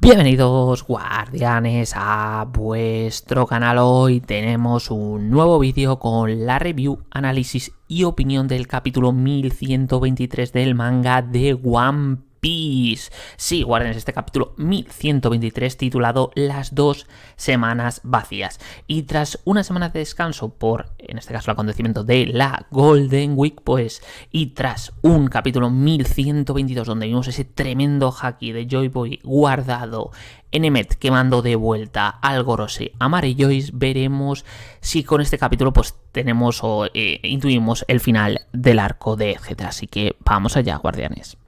Bienvenidos guardianes a vuestro canal. Hoy tenemos un nuevo vídeo con la review, análisis y opinión del capítulo 1123 del manga de One Piece. Sí, guardianes, este capítulo 1123 titulado Las 2 semanas vacías. Y tras una semana de descanso por, en este caso, el acontecimiento de la Golden Week, pues, y tras un capítulo 1122 donde vimos ese tremendo haki de Joy Boy guardado en Emmet quemando de vuelta al Gorosei a Mary Joyce, veremos si con este capítulo pues tenemos o intuimos el final del arco de Vegeta. Así que vamos allá, guardianes.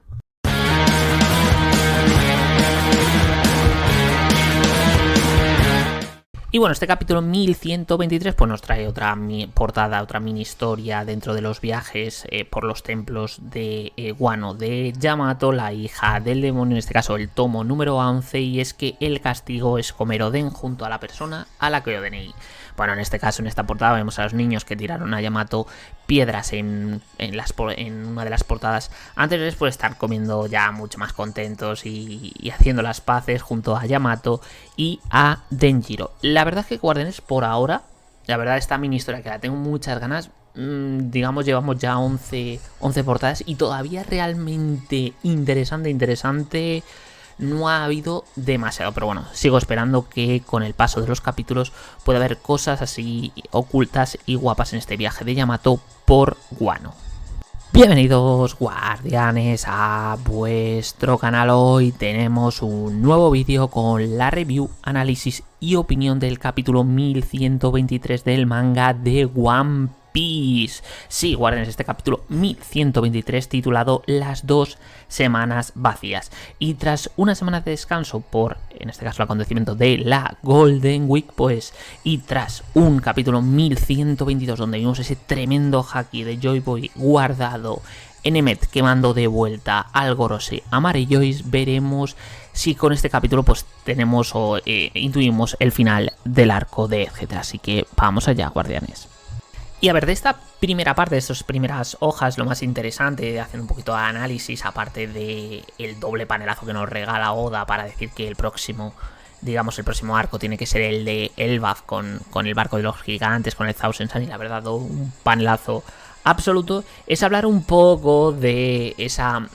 Y bueno, este capítulo 1123 pues nos trae otra portada, otra mini historia dentro de los viajes por los templos de Wano de Yamato, la hija del demonio, en este caso el tomo número 11, y es que el castigo es comer Oden junto a la persona a la que ordené. Bueno, en este caso, en esta portada vemos a los niños que tiraron a Yamato piedras en una de las portadas anteriores por estar comiendo ya mucho más contentos y haciendo las paces junto a Yamato y a Denjiro. La verdad es que, guardianes, por ahora, la verdad, esta mini historia que la tengo muchas ganas, digamos, llevamos ya 11 portadas y todavía realmente interesante no ha habido demasiado, pero bueno, sigo esperando que con el paso de los capítulos pueda haber cosas así ocultas y guapas en este viaje de Yamato por Wano. Bienvenidos guardianes a vuestro canal. Hoy tenemos un nuevo vídeo con la review, análisis y opinión del capítulo 1123 del manga de One Piece. Sí, guardianes, este capítulo 1123 titulado Las 2 semanas vacías. Y tras una semana de descanso por, en este caso, el acontecimiento de la Golden Week, pues, y tras un capítulo 1122 donde vimos ese tremendo haki de Joy Boy guardado en Emmet quemando de vuelta al Gorosei a Mary Joyce, veremos si con este capítulo pues tenemos o intuimos el final del arco de Vegeta. Así que vamos allá, guardianes. Y a ver, de esta primera parte, de estas primeras hojas, lo más interesante, haciendo un poquito de análisis, aparte de el doble panelazo que nos regala Oda para decir que el próximo, digamos, el próximo arco tiene que ser el de Elbaf con el barco de los gigantes, con el Thousand Sun, y la verdad, un panelazo absoluto, es hablar un poco de esa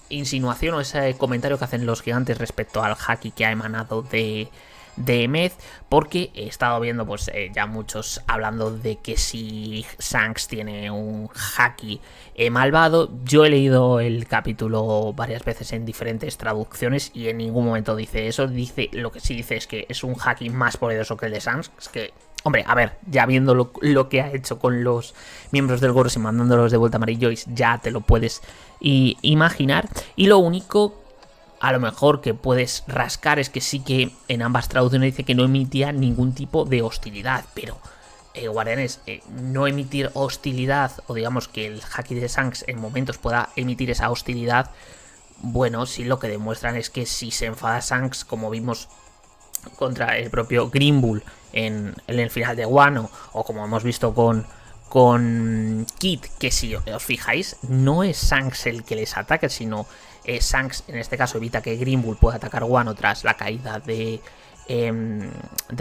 insinuación o ese comentario que hacen los gigantes respecto al haki que ha emanado de Emmet, porque he estado viendo pues ya muchos hablando de que si Shanks tiene un haki malvado. Yo he leído el capítulo varias veces en diferentes traducciones y en ningún momento dice eso. Lo que sí dice es que es un haki más poderoso que el de Shanks, que, hombre, a ver, ya viendo lo que ha hecho con los miembros del Gorosei y mandándolos de vuelta a Mary Joyce, ya te lo puedes imaginar. Y lo único a lo mejor que puedes rascar es que sí que en ambas traducciones dice que no emitía ningún tipo de hostilidad, pero guardianes, no emitir hostilidad, o digamos que el haki de Shanks en momentos pueda emitir esa hostilidad, bueno, sí, lo que demuestran es que si se enfada Shanks, como vimos contra el propio Green Bull en el final de Wano, o como hemos visto con Kid, que si os fijáis, no es Shanks el que les ataca, sino Shanks en este caso evita que Green Bull pueda atacar Wano tras la caída de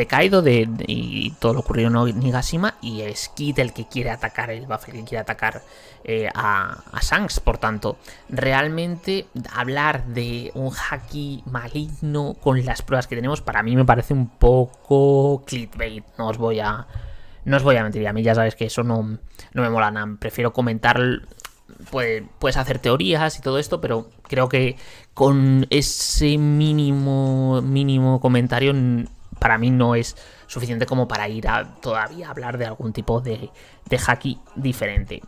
Kaido y todo lo ocurrido en Nigashima, y es Kid el que quiere atacar, el Buff, el que quiere atacar a Shanks. Por tanto, realmente hablar de un haki maligno con las pruebas que tenemos, para mí me parece un poco clickbait, no os voy a mentir. A mí ya sabes que eso no me mola nada, prefiero comentar. Puedes hacer teorías y todo esto, pero creo que con ese mínimo comentario para mí no es suficiente como para ir a todavía hablar de algún tipo de haki diferente.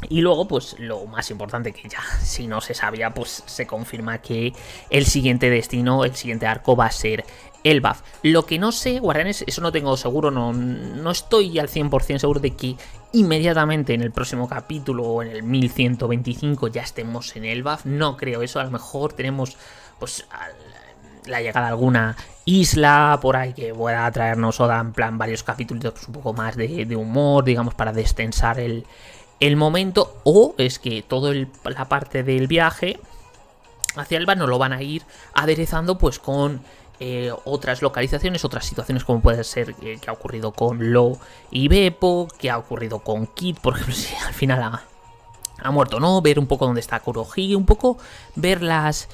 Y luego, pues lo más importante, que ya si no se sabía, pues se confirma que el siguiente destino, el siguiente arco va a ser Elbaf. Lo que no sé, guardianes, eso no tengo seguro, no estoy al 100% seguro de que inmediatamente en el próximo capítulo o en el 1125 ya estemos en Elbaf. No creo eso, a lo mejor tenemos pues la llegada a alguna isla por ahí que pueda traernos Oda en plan varios capítulos, pues un poco más de humor, digamos, para destensar el momento, o es que toda la parte del viaje hacia Elbaf nos lo van a ir aderezando pues con otras localizaciones, otras situaciones, como puede ser que ha ocurrido con Law y Beppo, que ha ocurrido con Kid, por ejemplo, si al final ha muerto o no, ver un poco dónde está Kurohige, un poco ver las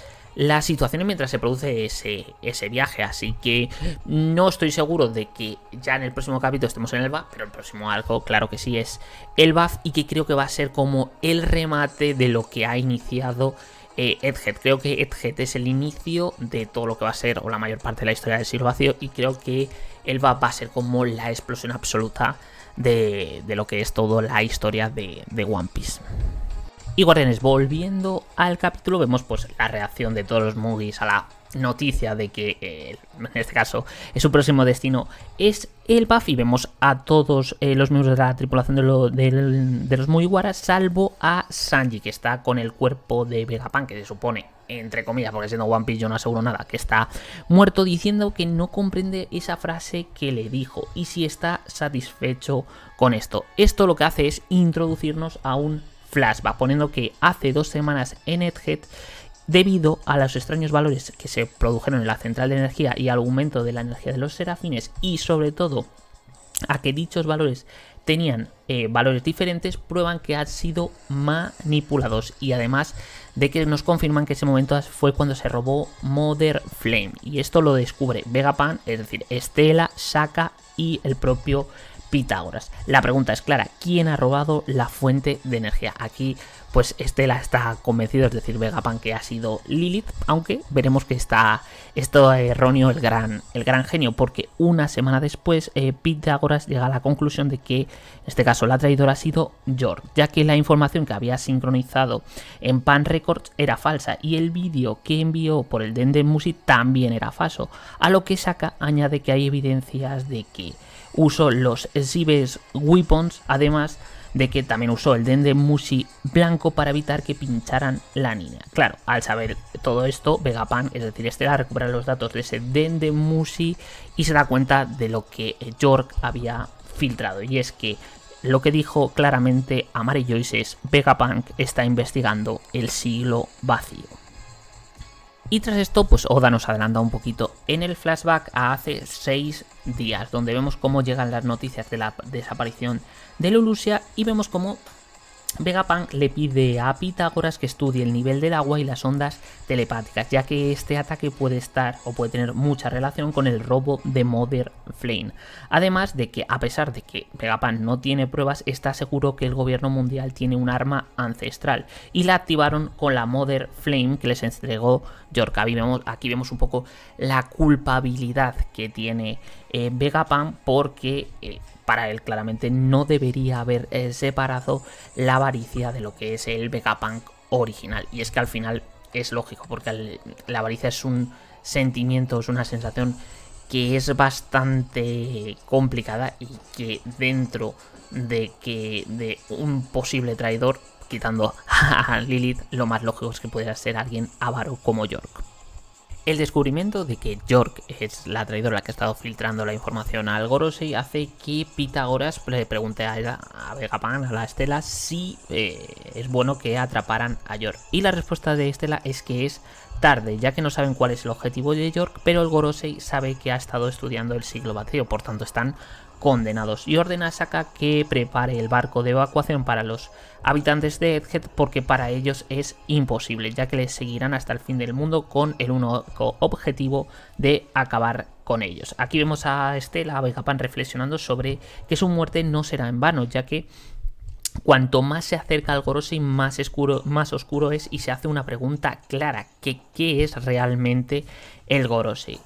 situaciones mientras se produce ese viaje. Así que no estoy seguro de que ya en el próximo capítulo estemos en Elbaf, pero el próximo arco, claro que sí, es Elbaf, y que creo que va a ser como el remate de lo que ha iniciado Egghead. Creo que Egghead es el inicio de todo lo que va a ser, o la mayor parte de la historia del siglo vacío, y creo que Elbaf va a ser como la explosión absoluta de lo que es toda la historia de One Piece. Y Guardianes, volviendo al capítulo, vemos pues la reacción de todos los Mugis a la noticia de que en este caso su próximo destino es Elbaf, y vemos a todos los miembros de la tripulación de los Mugiwara, salvo a Sanji, que está con el cuerpo de Vegapunk, que se supone, entre comillas, porque siendo One Piece yo no aseguro nada, que está muerto, diciendo que no comprende esa frase que le dijo y si está satisfecho con esto. Esto lo que hace es introducirnos a un flashback, poniendo que hace 2 semanas en Egghead, debido a los extraños valores que se produjeron en la central de energía y al aumento de la energía de los serafines, y sobre todo a que dichos valores tenían valores diferentes, prueban que han sido manipulados, y además de que nos confirman que ese momento fue cuando se robó Mother Flame, y esto lo descubre Vegapunk, es decir, Stella, Sokka y el propio Pitágoras. La pregunta es clara: ¿quién ha robado la fuente de energía? Aquí pues Stella está convencido, es decir, Vegapunk, que ha sido Lilith, aunque veremos que está esto erróneo el gran genio, porque una semana después Pitágoras llega a la conclusión de que en este caso la traidora ha sido York, ya que la información que había sincronizado en Pan Records era falsa y el vídeo que envió por el Denden Mushi también era falso, a lo que Sokka añade que hay evidencias de que usó los Zibes Weapons, además de que también usó el Denden Mushi blanco para evitar que pincharan la niña. Claro, al saber todo esto, Vegapunk, es decir, Stella, recupera los datos de ese Denden Mushi y se da cuenta de lo que York había filtrado, y es que lo que dijo claramente a Mary Joyce es: Vegapunk está investigando el siglo vacío. Y tras esto, pues Oda nos adelanta un poquito en el flashback a hace 6 días, donde vemos cómo llegan las noticias de la desaparición de Lulusia, y vemos cómo Vegapunk le pide a Pitágoras que estudie el nivel del agua y las ondas telepáticas, ya que este ataque puede estar o puede tener mucha relación con el robo de Mother Flame. Además de que, a pesar de que Vegapunk no tiene pruebas, está seguro que el gobierno mundial tiene un arma ancestral y la activaron con la Mother Flame que les entregó York. Aquí vemos un poco la culpabilidad que tiene Vegapunk, porque para él claramente no debería haber separado la avaricia de lo que es el Vegapunk original. Y es que al final es lógico, porque la avaricia es un sentimiento, es una sensación que es bastante complicada, y que dentro de un posible traidor, quitando a Lilith, lo más lógico es que pudiera ser alguien avaro como York. El descubrimiento de que York es la traidora, la que ha estado filtrando la información al Gorosei, hace que Pitágoras le pregunte a Vegapunk, a la Stella, si es bueno que atraparan a York. Y la respuesta de Stella es que es tarde, ya que no saben cuál es el objetivo de York, pero el Gorosei sabe que ha estado estudiando el siglo vacío, por tanto están condenados, y ordena a Sokka que prepare el barco de evacuación para los habitantes de Egghead, porque para ellos es imposible, ya que les seguirán hasta el fin del mundo con el único objetivo de acabar con ellos. Aquí vemos a Stella, a Vegapunk, reflexionando sobre que su muerte no será en vano, ya que cuanto más se acerca al Gorosei, más oscuro es, y se hace una pregunta clara: ¿qué es realmente el Gorosei?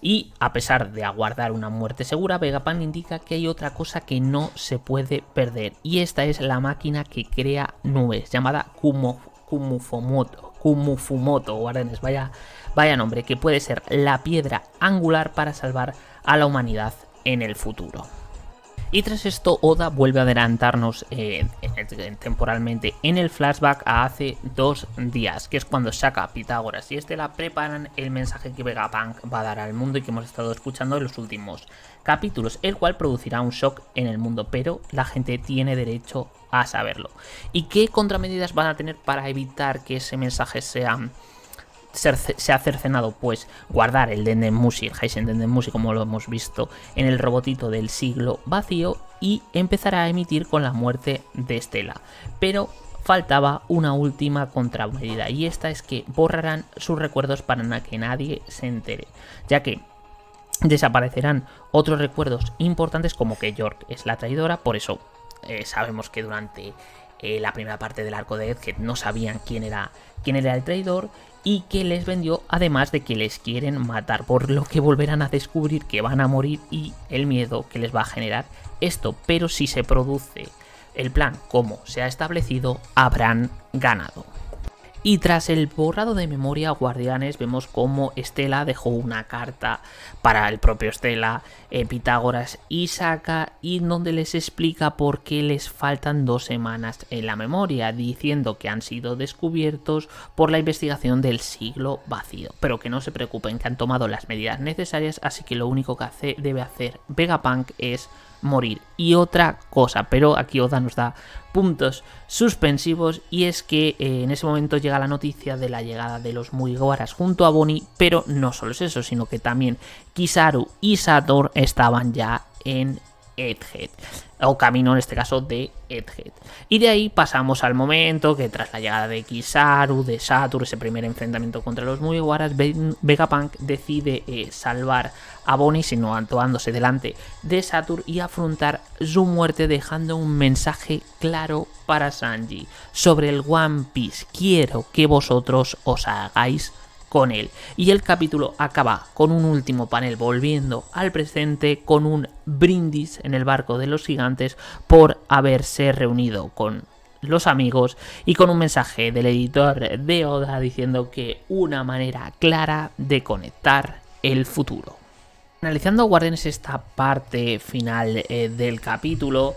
Y a pesar de aguardar una muerte segura, Vegapunk indica que hay otra cosa que no se puede perder, y esta es la máquina que crea nubes, llamada Kumufumoto, guardianes, vaya nombre, que puede ser la piedra angular para salvar a la humanidad en el futuro. Y tras esto, Oda vuelve a adelantarnos temporalmente en el flashback a hace 2 días, que es cuando Sokka, Pitágoras y Stella preparan el mensaje que Vegapunk va a dar al mundo y que hemos estado escuchando en los últimos capítulos, el cual producirá un shock en el mundo, pero la gente tiene derecho a saberlo. ¿Y qué contramedidas van a tener para evitar que ese mensaje sea se ha cercenado pues guardar el Dendenmushi, el Heisen Dendenmushi, como lo hemos visto en el robotito del siglo vacío, y empezará a emitir con la muerte de Stella. Pero faltaba una última contramedida, y esta es que borrarán sus recuerdos para que nadie se entere, ya que desaparecerán otros recuerdos importantes, como que York es la traidora. Por eso sabemos que durante la primera parte del arco de Egghead no sabían quién era el traidor, y que les vendió, además de que les quieren matar, por lo que volverán a descubrir que van a morir y el miedo que les va a generar esto. Pero si se produce el plan como se ha establecido, habrán ganado. Y tras el borrado de memoria, guardianes, vemos cómo Stella dejó una carta para el propio Stella, Pitágoras y Sokka, y donde les explica por qué les faltan 2 semanas en la memoria, diciendo que han sido descubiertos por la investigación del siglo vacío, pero que no se preocupen, que han tomado las medidas necesarias, así que lo único que debe hacer Vegapunk es morir. Y otra cosa, pero aquí Oda nos da puntos suspensivos, y es que en ese momento llega la noticia de la llegada de los Mugiwaras junto a Bonnie, pero no solo es eso, sino que también Kizaru y Sator estaban ya en Egghead, o camino en este caso de Egghead. Y de ahí pasamos al momento que tras la llegada de Kizaru, de Sator, ese primer enfrentamiento contra los Mugiwaras, Vegapunk decide salvar a Bonnie, sino actuándose delante de Sator, y afrontar su muerte, dejando un mensaje claro para Sanji sobre el One Piece: quiero que vosotros os hagáis con él. Y el capítulo acaba con un último panel volviendo al presente, con un brindis en el barco de los gigantes por haberse reunido con los amigos, y con un mensaje del editor de Oda diciendo que una manera clara de conectar el futuro. Analizando, Guardianes, esta parte final del capítulo,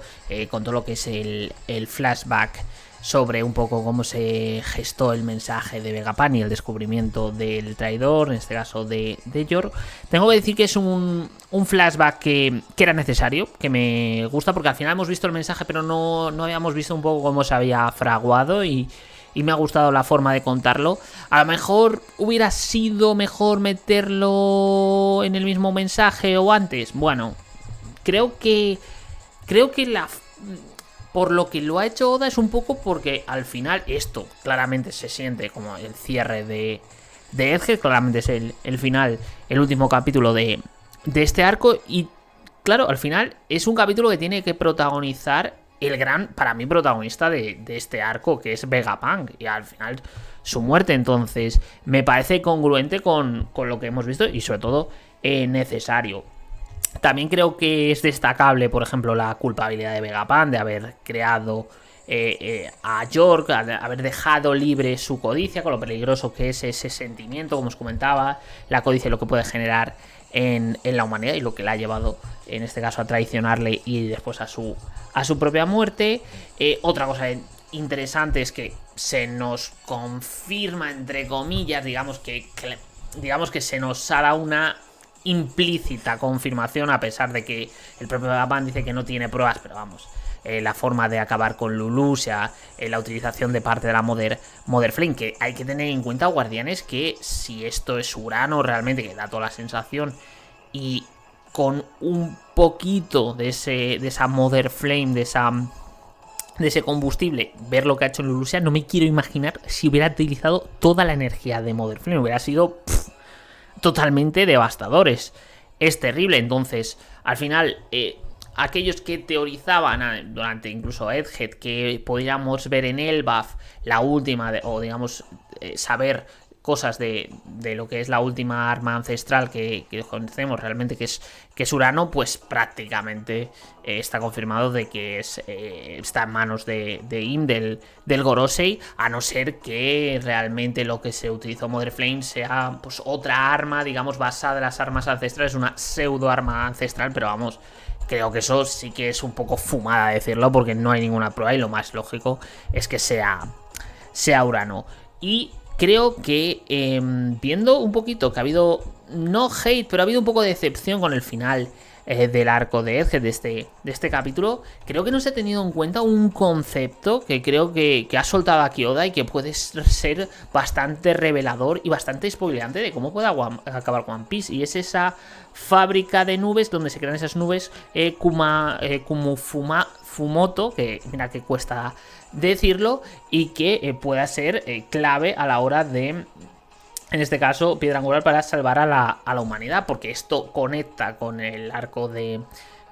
con todo lo que es el flashback sobre un poco cómo se gestó el mensaje de Vegapunk y el descubrimiento del traidor, en este caso de York, tengo que decir que es un flashback que era necesario, que me gusta, porque al final hemos visto el mensaje, pero no habíamos visto un poco cómo se había fraguado, y me ha gustado la forma de contarlo. A lo mejor hubiera sido mejor meterlo en el mismo mensaje o antes. Bueno, creo que por lo que lo ha hecho Oda es un poco porque al final esto claramente se siente como el cierre de Egghead, claramente es el final, el último capítulo de este arco, y claro, al final es un capítulo que tiene que protagonizar el gran, para mí, protagonista de este arco, que es Vegapunk, y al final su muerte. Entonces me parece congruente con lo que hemos visto, y sobre todo necesario. También creo que es destacable, por ejemplo, la culpabilidad de Vegapunk de haber creado a York, haber dejado libre su codicia, con lo peligroso que es ese sentimiento, como os comentaba, la codicia, lo que puede generar en la humanidad, y lo que le ha llevado en este caso a traicionarle y después a su propia muerte. Otra cosa interesante es que se nos confirma, entre comillas, digamos que se nos hará una implícita confirmación, a pesar de que el propio Vegapunk dice que no tiene pruebas, pero vamos, la forma de acabar con Lulu, o sea, la utilización de parte de la Mother Flame, que hay que tener en cuenta, Guardianes, que si esto es Urano realmente, que da toda la sensación, y con un poquito de esa Mother Flame, de ese combustible, ver lo que ha hecho en Lulusia, no me quiero imaginar si hubiera utilizado toda la energía de Mother Flame, hubiera sido totalmente devastadores. Es terrible. Entonces, al final, aquellos que teorizaban durante incluso Egghead que podríamos ver en Elbaf la última, o digamos, saber cosas de lo que es la última arma ancestral que conocemos realmente, que es Urano, pues prácticamente está confirmado de que está en manos de Im, del Gorosei, a no ser que realmente lo que se utilizó Mother Flame sea pues otra arma, digamos, basada en las armas ancestrales, una pseudo arma ancestral, pero vamos, creo que eso sí que es un poco fumada decirlo, porque no hay ninguna prueba, y lo más lógico es que sea Urano. Y creo que viendo un poquito que ha habido no hate, pero ha habido un poco de decepción con el final del arco de Egghead de este capítulo. Creo que no se ha tenido en cuenta un concepto que creo que ha soltado aquí Oda y que puede ser bastante revelador y bastante spoileante de cómo puede acabar One Piece, y es esa fábrica de nubes donde se crean esas nubes Fumoto, que mira que cuesta decirlo, y que pueda ser clave a la hora de, en este caso, piedra angular para salvar a la humanidad, porque esto conecta con el arco de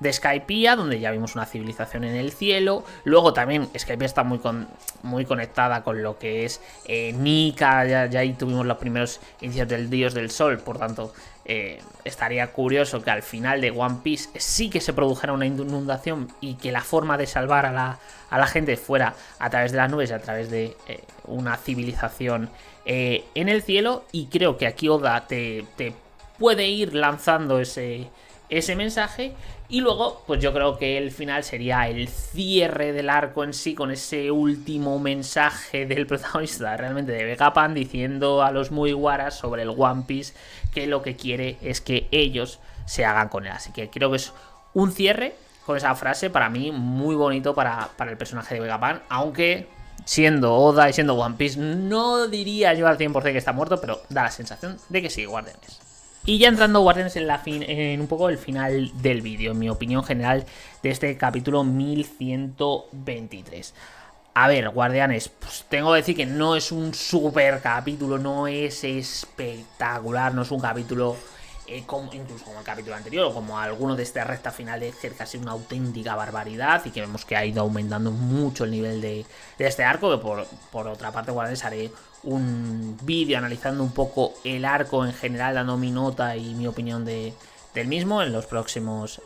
Skypiea, donde ya vimos una civilización en el cielo. Luego también Skypiea está muy conectada con lo que es Nika, ya ahí tuvimos los primeros inicios del dios del sol, por tanto estaría curioso que al final de One Piece sí que se produjera una inundación y que la forma de salvar a la gente fuera a través de las nubes y a través de una civilización en el cielo. Y creo que aquí Oda te puede ir lanzando ese mensaje, y luego pues yo creo que el final sería el cierre del arco en sí, con ese último mensaje del protagonista realmente de Vegapunk diciendo a los Mugiwaras sobre el One Piece que lo que quiere es que ellos se hagan con él. Así que creo que es un cierre con esa frase, para mí muy bonito para el personaje de Vegapunk, aunque siendo Oda y siendo One Piece no diría yo al 100% que está muerto, pero da la sensación de que sí, guardianes. Y ya entrando, guardianes, en un poco el final del vídeo, en mi opinión general de este capítulo 1123. A ver, guardianes, pues tengo que decir que no es un super capítulo, no es espectacular, no es un capítulo incluso como el capítulo anterior o como alguno de esta recta final de Egghead, que ha sido una auténtica barbaridad y que vemos que ha ido aumentando mucho el nivel de este arco, que por otra parte, guardianes, haré un vídeo analizando un poco el arco en general, dando mi nota y mi opinión del mismo. En las próximas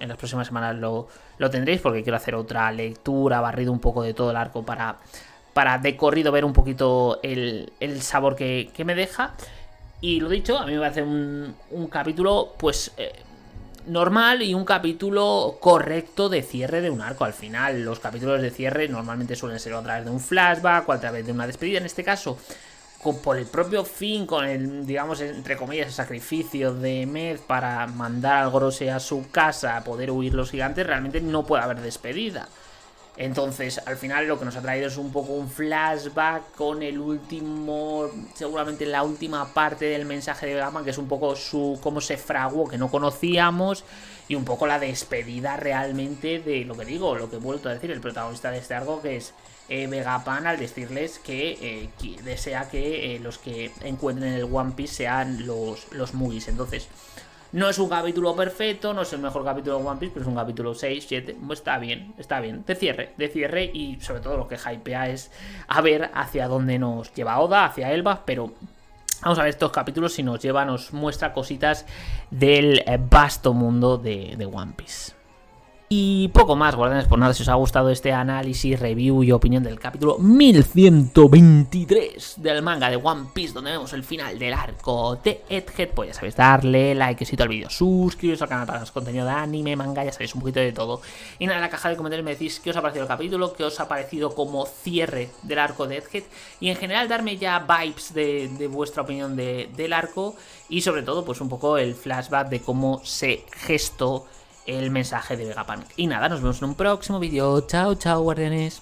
semanas lo tendréis, porque quiero hacer otra lectura, barrido un poco de todo el arco para de corrido ver un poquito el sabor que me deja. Y lo dicho, a mí me parece un capítulo pues normal y un capítulo correcto de cierre de un arco. Al final los capítulos de cierre normalmente suelen ser a través de un flashback o a través de una despedida. En este caso, por el propio fin, con el, digamos, entre comillas, el sacrificio de Med para mandar al Gorosei a su casa a poder huir los gigantes, realmente no puede haber despedida. Entonces, al final lo que nos ha traído es un poco un flashback con el último, seguramente la última parte del mensaje de Vegapunk, que es un poco cómo se fraguó, que no conocíamos, y un poco la despedida realmente de lo que digo, lo que he vuelto a decir, el protagonista de este arco, que es Vegapunk, al decirles que desea que los que encuentren el One Piece sean los Mugis. Entonces, no es un capítulo perfecto, no es el mejor capítulo de One Piece, pero es un capítulo 6, 7, está bien, de cierre, y sobre todo lo que hypea es a ver hacia dónde nos lleva Oda, hacia Elbaf, pero vamos a ver estos capítulos si nos muestra cositas del vasto mundo de One Piece. Y poco más, guardianes, por nada, si os ha gustado este análisis, review y opinión del capítulo 1123 del manga de One Piece, donde vemos el final del arco de Egghead, pues ya sabéis, darle likecito al vídeo, suscribiros al canal para más contenido de anime, manga, ya sabéis, un poquito de todo. Y nada, en la caja de comentarios me decís qué os ha parecido el capítulo, qué os ha parecido como cierre del arco de Egghead, y en general darme ya vibes de vuestra opinión del arco, y sobre todo pues un poco el flashback de cómo se gestó el mensaje de Vegapunk. Y nada, nos vemos en un próximo vídeo. Chao, chao, guardianes.